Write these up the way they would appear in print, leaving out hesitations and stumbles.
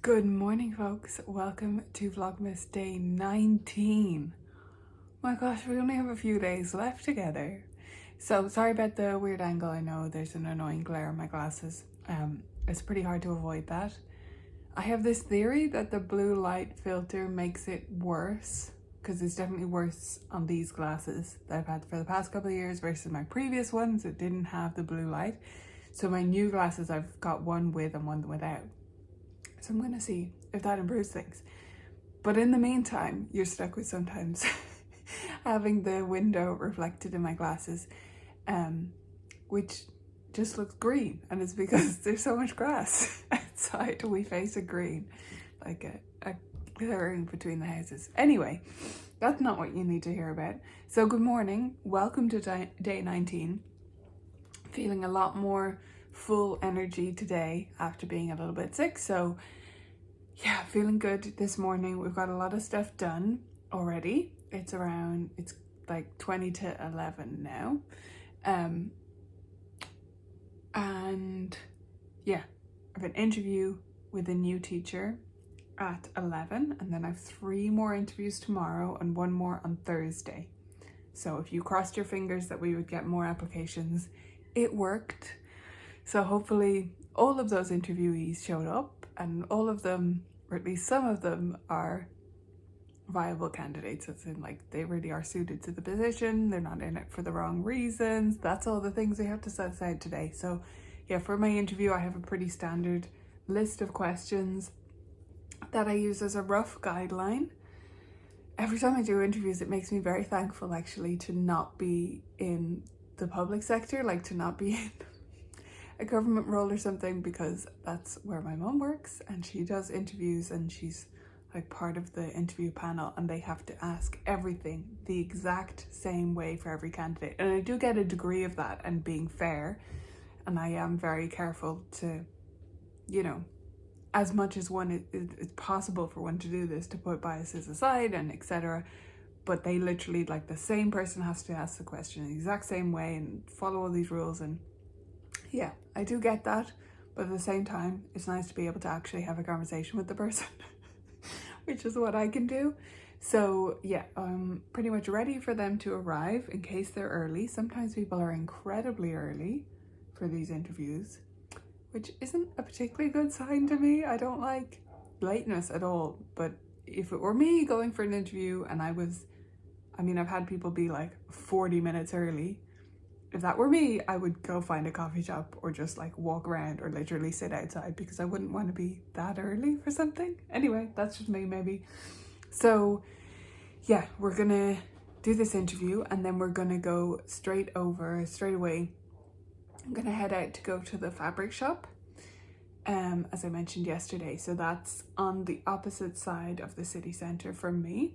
Good morning, folks. Welcome to Vlogmas day 19. My gosh, we only have a few days left together. So sorry about the weird angle. I know there's an annoying glare on my glasses. It's pretty hard to avoid that. I have this theory that the blue light filter makes it worse, because it's definitely worse on these glasses that I've had for the past couple of years versus my previous ones that didn't have the blue light. So my new glasses, I've got one with and one without. So I'm going to see if that improves things. But in the meantime, you're stuck with sometimes having the window reflected in my glasses, which just looks green. And it's because there's so much grass outside. We face a green, like a clearing between the houses. Anyway, that's not what you need to hear about. So good morning. Welcome to day 19. Feeling a lot more full energy today after being a little bit sick. So yeah, feeling good this morning. We've got a lot of stuff done already. It's like 20 to 11 now. And yeah, I have an interview with a new teacher at 11, and then I have 3 more interviews tomorrow and 1 more on Thursday. So if you crossed your fingers that we would get more applications, it worked. So hopefully all of those interviewees showed up, and all of them, or at least some of them, are viable candidates. As in, like, they really are suited to the position. They're not in it for the wrong reasons. That's all the things we have to set aside today. So yeah, for my interview, I have a pretty standard list of questions that I use as a rough guideline. Every time I do interviews, it makes me very thankful actually to not be in the public sector, like to not be in a government role or something, because that's where my mom works and she does interviews and she's like part of the interview panel, and they have to ask everything the exact same way for every candidate. And I do get a degree of that and being fair, and I am very careful to, you know, as much as it's possible for one to do this, to put biases aside and etc. But they literally, like, the same person has to ask the question the exact same way and follow all these rules. And yeah, I do get that, but at the same time, it's nice to be able to actually have a conversation with the person, which is what I can do. So yeah, I'm pretty much ready for them to arrive in case they're early. Sometimes people are incredibly early for these interviews, which isn't a particularly good sign to me. I don't like lateness at all, but if it were me going for an interview and I've had people be like 40 minutes early. If that were me, I would go find a coffee shop or just like walk around or literally sit outside, because I wouldn't want to be that early for something. Anyway, that's just me maybe. So yeah, we're gonna do this interview and then we're gonna go straight away. I'm gonna head out to go to the fabric shop, as I mentioned yesterday. So that's on the opposite side of the city centre from me.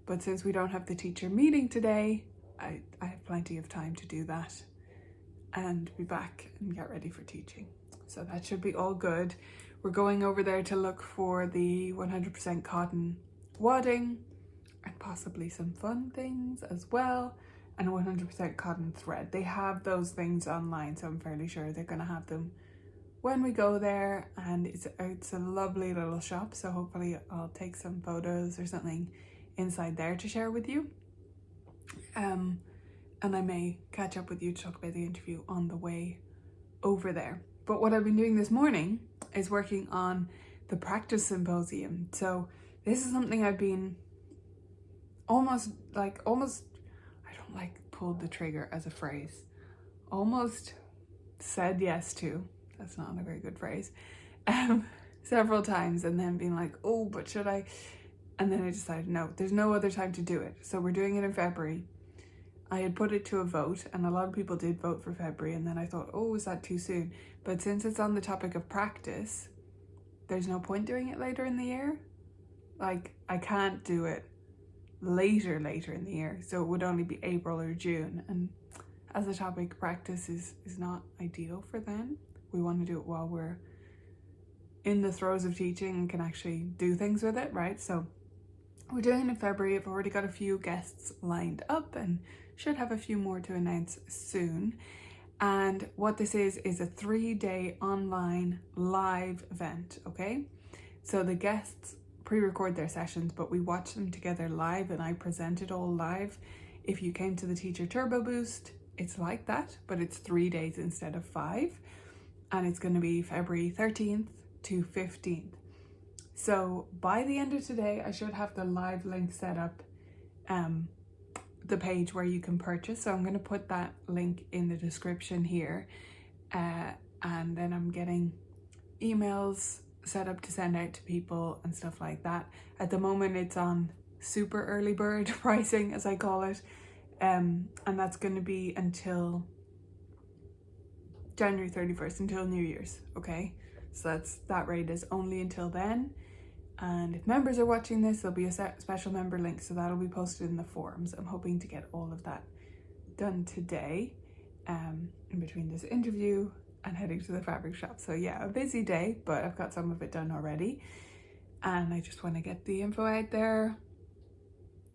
But since we don't have the teacher meeting today, I have plenty of time to do that and be back and get ready for teaching. So that should be all good. We're going over there to look for the 100% cotton wadding and possibly some fun things as well, and 100% cotton thread. They have those things online, so I'm fairly sure they're going to have them when we go there. And it's a lovely little shop, so hopefully I'll take some photos or something inside there to share with you. And I may catch up with you to talk about the interview on the way over there. But what I've been doing this morning is working on the Practice Symposium. So this is something I've been almost, I don't like pulled the trigger as a phrase, almost said yes to, that's not a very good phrase, several times, and then being like, oh, but should I? And then I decided, no, there's no other time to do it. So we're doing it in February. I had put it to a vote and a lot of people did vote for February, and then I thought, oh, is that too soon? But since it's on the topic of practice, there's no point doing it later in the year. Like, I can't do it later in the year, so it would only be April or June. And as a topic, practice is not ideal for then. We want to do it while we're in the throes of teaching and can actually do things with it, right? So we're doing it in February. I've already got a few guests lined up and should have a few more to announce soon. And what this is a 3-day online live event, okay? So the guests pre-record their sessions, but we watch them together live, and I present it all live. If you came to the Teacher Turbo Boost, it's like that, but it's 3 days instead of 5. And it's going to be February 13th to 15th. So by the end of today, I should have the live link set up, the page where you can purchase. So I'm going to put that link in the description here. And then I'm getting emails set up to send out to people and stuff like that. At the moment it's on super early bird pricing, as I call it, and that's going to be until January 31st, until New Year's. Okay, so that rate is only until then. And if members are watching this, there'll be a special member link, so that'll be posted in the forums. I'm hoping to get all of that done today, in between this interview and heading to the fabric shop. So yeah, a busy day, but I've got some of it done already, and I just want to get the info out there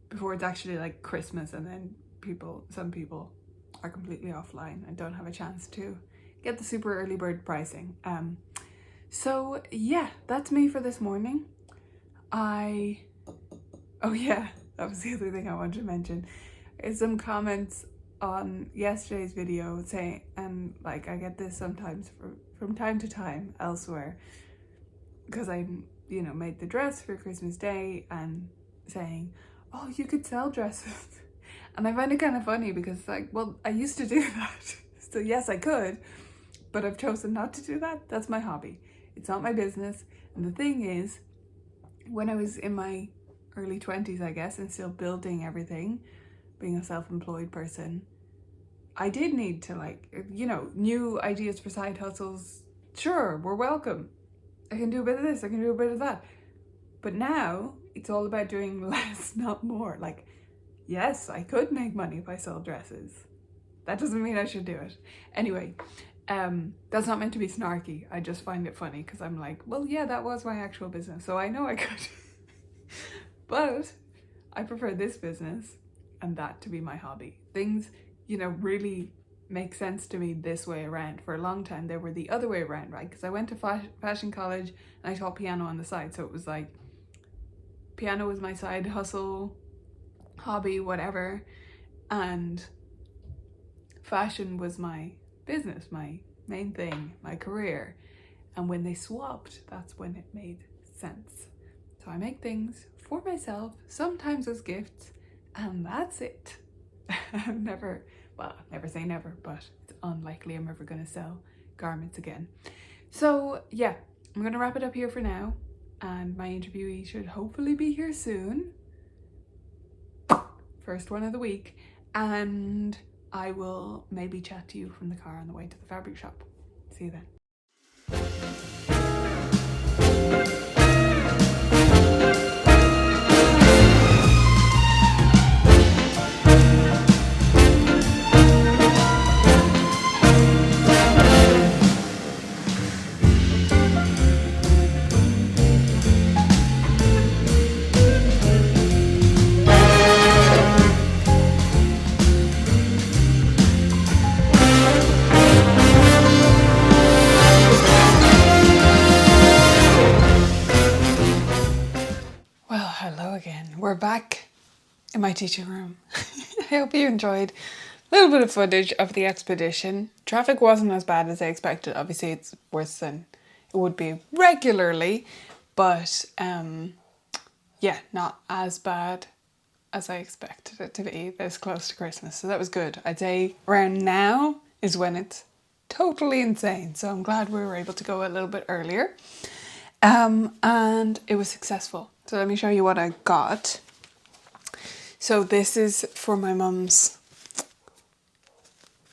before it's actually like Christmas, and then some people are completely offline and don't have a chance to get the super early bird pricing. So yeah, that's me for this morning. Oh yeah, that was the other thing I wanted to mention, is some comments on yesterday's video saying, and like I get this sometimes from time to time elsewhere, because I made the dress for Christmas Day, and saying, oh, you could sell dresses. And I find it kind of funny, because like, well, I used to do that. So yes, I could, but I've chosen not to do that. That's my hobby. It's not my business. And the thing is, when I was in my early 20s, I guess, and still building everything, being a self-employed person, I did need to, like, new ideas for side hustles. Sure, we're welcome. I can do a bit of this, I can do a bit of that. But now it's all about doing less, not more. Like, yes, I could make money if I sold dresses. That doesn't mean I should do it. Anyway, that's not meant to be snarky. I just find it funny, because I'm like, well, yeah, that was my actual business, so I know I could. But I prefer this business and that to be my hobby. Things, really make sense to me this way around. For a long time, they were the other way around, right? Because I went to fashion college and I taught piano on the side. So it was like, piano was my side hustle, hobby, whatever. And fashion was my business, my main thing, my career. And when they swapped, that's when it made sense. So I make things for myself, sometimes as gifts, and that's it. Never say never, but it's unlikely I'm ever going to sell garments again. So yeah, I'm going to wrap it up here for now, and my interviewee should hopefully be here soon. First one of the week, and I will maybe chat to you from the car on the way to the fabric shop. See you then. We're back in my teaching room. I hope you enjoyed a little bit of footage of the expedition. Traffic wasn't as bad as I expected. Obviously it's worse than it would be regularly, but yeah, not as bad as I expected it to be this close to Christmas. So that was good. I'd say around now is when it's totally insane. So I'm glad we were able to go a little bit earlier. And it was successful. So let me show you what I got. So this is for my mum's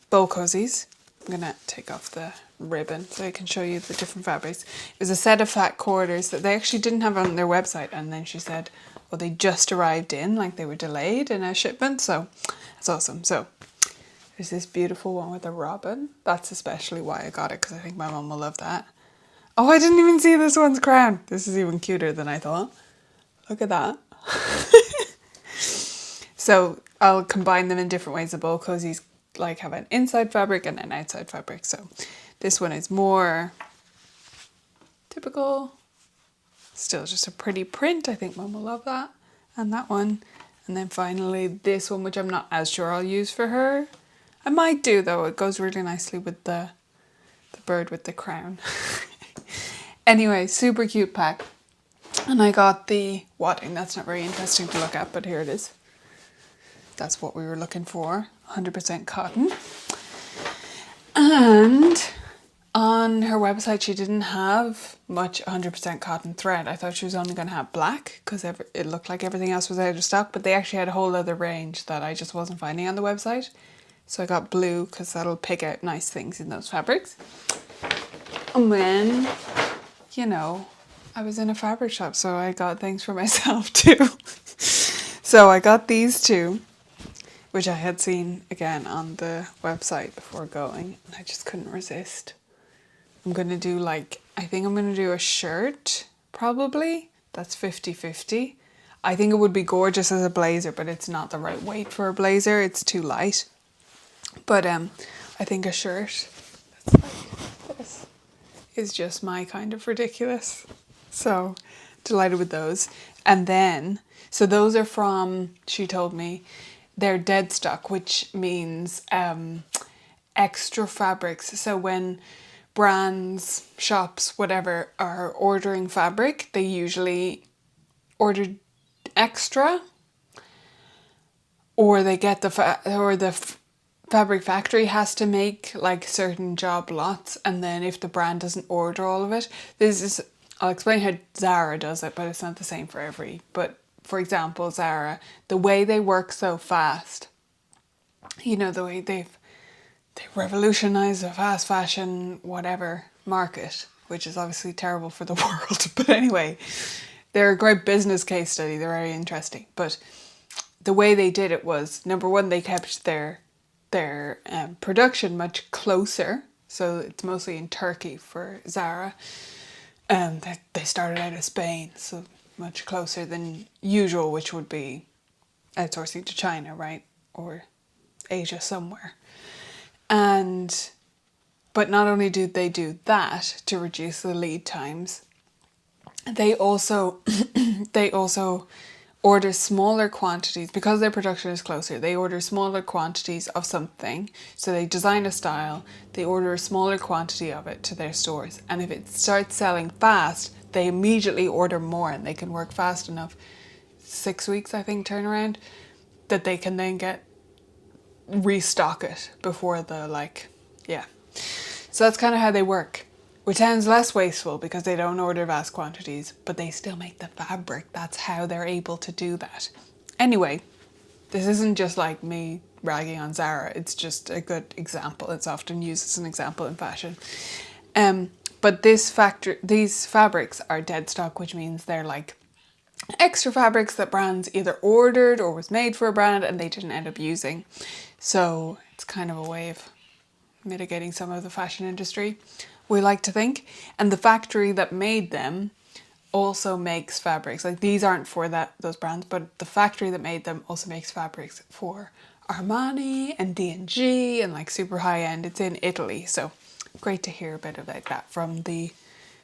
bow cozies. I'm gonna take off the ribbon so I can show you the different fabrics. It was a set of fat quarters that they actually didn't have on their website, and then she said, well, they just arrived in, like they were delayed in a shipment, so that's awesome. So there's this beautiful one with a robin. That's especially why I got it, because I think my mum will love that. Oh, I didn't even see this one's crown. This is even cuter than I thought. Look at that. So I'll combine them in different ways. The bow cozies like have an inside fabric and an outside fabric. So this one is more typical Still just a pretty print. I think Mum will love that. And that one. And then finally this one, which I'm not as sure I'll use for her. I might do though. It goes really nicely with the bird with the crown. Anyway, super cute pack. And I got the wadding. That's not very interesting to look at, but here it is. That's what we were looking for. 100% cotton. And on her website, she didn't have much 100% cotton thread. I thought she was only going to have black because it looked like everything else was out of stock, but they actually had a whole other range that I just wasn't finding on the website. So I got blue because that'll pick out nice things in those fabrics. And then, you know, I was in a fabric shop, so I got things for myself too. So I got these two, which I had seen again on the website before going, and I just couldn't resist. I'm going to do I think I'm going to do a shirt, probably. That's 50-50. I think it would be gorgeous as a blazer, but it's not the right weight for a blazer. It's too light. But I think a shirt that's like this is just my kind of ridiculous. So delighted with those. And then, so those are from, she told me, they're dead stock, which means extra fabrics. So when brands, shops, whatever, are ordering fabric, they usually order extra, or they get the fabric factory has to make like certain job lots, and then if the brand doesn't order all of it, I'll explain how Zara does it, but it's not the same for every. But for example, Zara, the way they work so fast, you know, the way they revolutionised the fast fashion whatever market, which is obviously terrible for the world. But anyway, they're a great business case study. They're very interesting. But the way they did it was, number one, they kept their production much closer. So it's mostly in Turkey for Zara. They started out of Spain, so much closer than usual, which would be outsourcing to China, right? Or Asia somewhere. But not only did they do that to reduce the lead times, they also order smaller quantities because their production is closer. They order smaller quantities of something. So they design a style, they order a smaller quantity of it to their stores. And if it starts selling fast, they immediately order more, and they can work fast enough, 6 weeks, I think, turnaround, that they can then restock it before so that's kind of how they work, which sounds less wasteful because they don't order vast quantities, but they still make the fabric. That's how they're able to do that. Anyway, this isn't just like me ragging on Zara, it's just a good example. It's often used as an example in fashion. But these fabrics are dead stock, which means they're like extra fabrics that brands either ordered or was made for a brand and they didn't end up using. So it's kind of a way of mitigating some of the fashion industry, we like to think. And the factory that made them also makes fabrics. Like, these aren't for those brands, but the factory that made them also makes fabrics for Armani and D&G and like super high end. It's in Italy, so great to hear a bit about that from the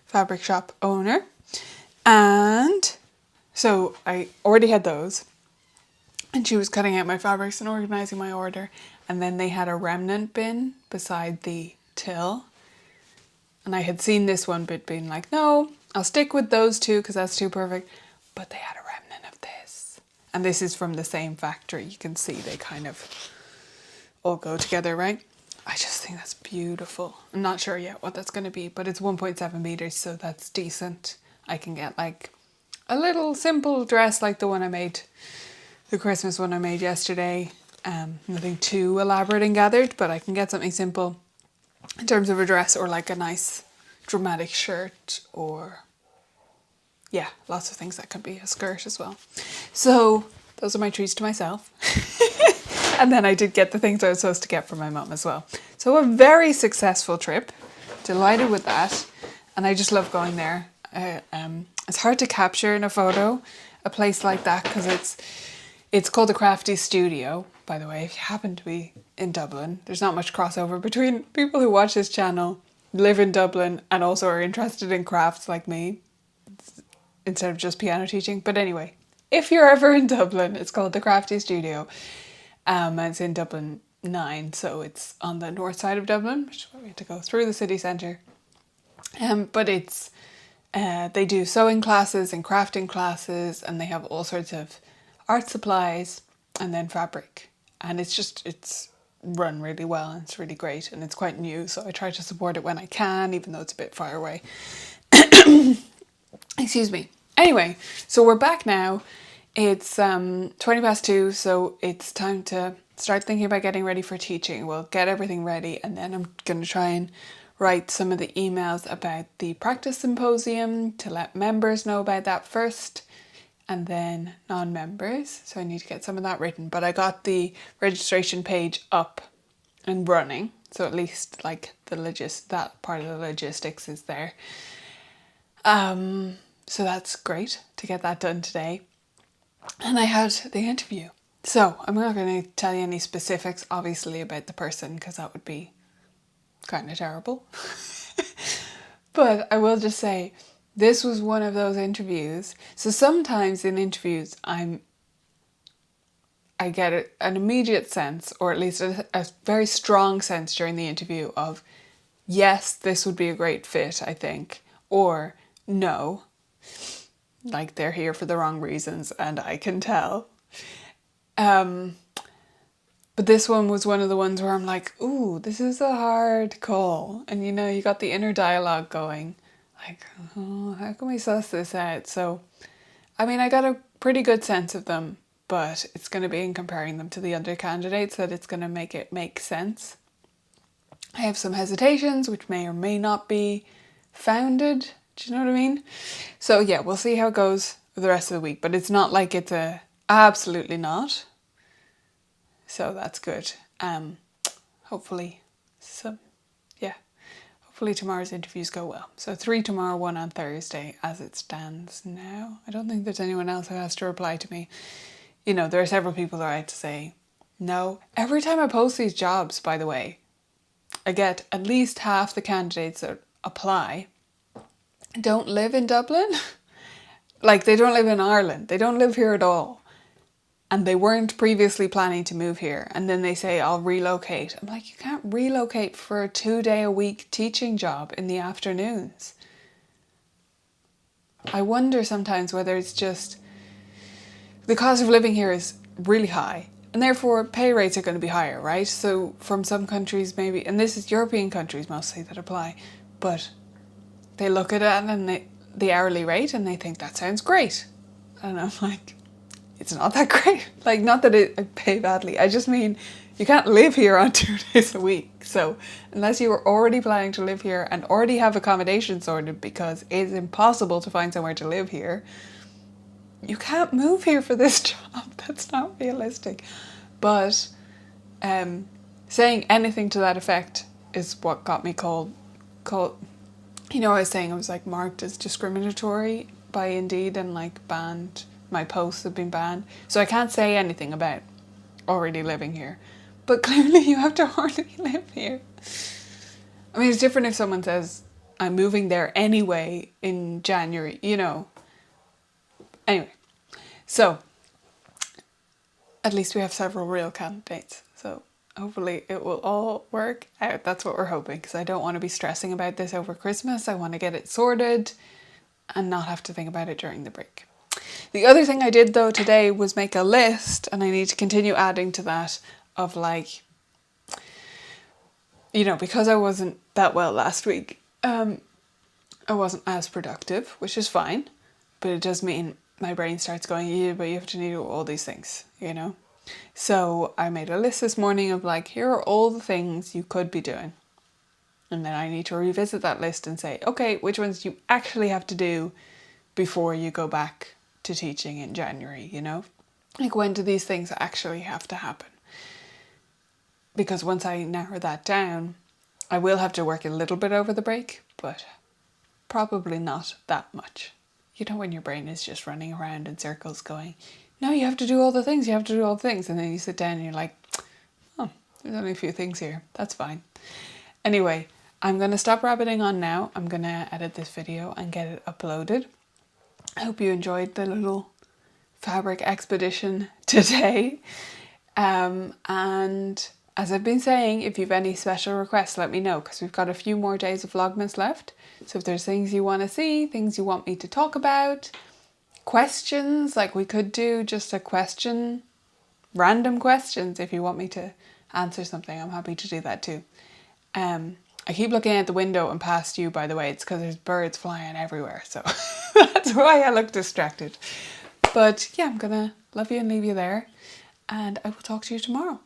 fabric shop owner. And so I already had those, and she was cutting out my fabrics and organising my order. And then they had a remnant bin beside the till. And I had seen this one bit being like, no, I'll stick with those two because that's too perfect. But they had a remnant of this. And this is from the same factory. You can see they kind of all go together, right? I just think that's beautiful. I'm not sure yet what that's going to be, but it's 1.7 meters, so that's decent. I can get like a little simple dress like the one I made, the Christmas one I made yesterday. Nothing too elaborate and gathered, but I can get something simple in terms of a dress, or like a nice dramatic shirt, or yeah, lots of things that could be a skirt as well. So those are my treats to myself. And then I did get the things I was supposed to get for my mum as well. So a very successful trip. Delighted with that. And I just love going there. It's hard to capture in a photo a place like that because it's called the Crafty Studio, by the way, if you happen to be in Dublin. There's not much crossover between people who watch this channel, live in Dublin, and also are interested in crafts like me. instead of just piano teaching. But anyway, if you're ever in Dublin, it's called the Crafty Studio. And it's in Dublin 9, so it's on the north side of Dublin, which is why we had to go through the city centre. But it's they do sewing classes and crafting classes, and they have all sorts of art supplies and then fabric. And it's run really well, and it's really great, and it's quite new, so I try to support it when I can, even though it's a bit far away. Excuse me. Anyway, so we're back now. It's 2:20, so it's time to start thinking about getting ready for teaching. We'll get everything ready, and then I'm going to try and write some of the emails about the Practice Symposium to let members know about that first, and then non-members. So I need to get some of that written. But I got the registration page up and running, so at least like that part of the logistics is there. So that's great to get that done today. And I had the interview. So I'm not going to tell you any specifics, obviously, about the person, because that would be kind of terrible. But I will just say, this was one of those interviews. So sometimes in interviews, I get an immediate sense, or at least a very strong sense during the interview of, yes, this would be a great fit, I think, or no, like they're here for the wrong reasons, and I can tell. But this one was one of the ones where I'm like, ooh, this is a hard call. And you know, you got the inner dialogue going, like, oh, how can we suss this out? So, I mean, I got a pretty good sense of them, but it's going to be in comparing them to the other candidates that it's going to make it make sense. I have some hesitations, which may or may not be founded. Do you know what I mean? So yeah, we'll see how it goes for the rest of the week, but it's not like it's a absolutely not. So that's good. Hopefully tomorrow's interviews go well. So 3 tomorrow, 1 on Thursday as it stands now. I don't think there's anyone else who has to reply to me. You know, there are several people that I have to say no. Every time I post these jobs, by the way, I get at least half the candidates that apply don't live in Dublin. Like, they don't live in Ireland. They don't live here at all. And they weren't previously planning to move here. And then they say, I'll relocate. I'm like, you can't relocate for a 2-day-a-week teaching job in the afternoons. I wonder sometimes whether it's just the cost of living here is really high. And therefore, pay rates are going to be higher, right? So from some countries maybe, and this is European countries mostly that apply, but they look at it and the hourly rate and they think that sounds great. And I'm like, it's not that great. Like, not that I pay badly. I just mean you can't live here on 2 days a week. So unless you were already planning to live here and already have accommodation sorted, because it's impossible to find somewhere to live here, you can't move here for this job. That's not realistic. But saying anything to that effect is what got me called. You know, I was like marked as discriminatory by Indeed and like banned. My posts have been banned. So I can't say anything about already living here. But clearly you have to already live here. I mean, it's different if someone says, I'm moving there anyway in January, you know. Anyway, so at least we have several real candidates. So hopefully it will all work out. That's what we're hoping, because I don't want to be stressing about this over Christmas. I want to get it sorted and not have to think about it during the break. The other thing I did though today was make a list, and I need to continue adding to that, of like, you know, because I wasn't that well last week, I wasn't as productive, which is fine, but it does mean my brain starts going, yeah, but you have to do all these things, you know? So I made a list this morning of like, here are all the things you could be doing. And then I need to revisit that list and say, okay, which ones do you actually have to do before you go back to teaching in January, you know? Like, when do these things actually have to happen? Because once I narrow that down, I will have to work a little bit over the break, but probably not that much. You know, when your brain is just running around in circles going, no, you have to do all the things, you have to do all the things. And then you sit down and you're like, oh, there's only a few things here. That's fine. Anyway, I'm going to stop rabbiting on now. I'm going to edit this video and get it uploaded. I hope you enjoyed the little fabric expedition today. And as I've been saying, if you've any special requests, let me know, because we've got a few more days of Vlogmas left. So if there's things you want to see, things you want me to talk about, questions, like we could do just a question, random questions if you want me to answer something, I'm happy to do that too. I keep looking out the window and past you, by the way. It's because there's birds flying everywhere, so that's why I look distracted. But yeah, I'm gonna love you and leave you there, and I will talk to you tomorrow.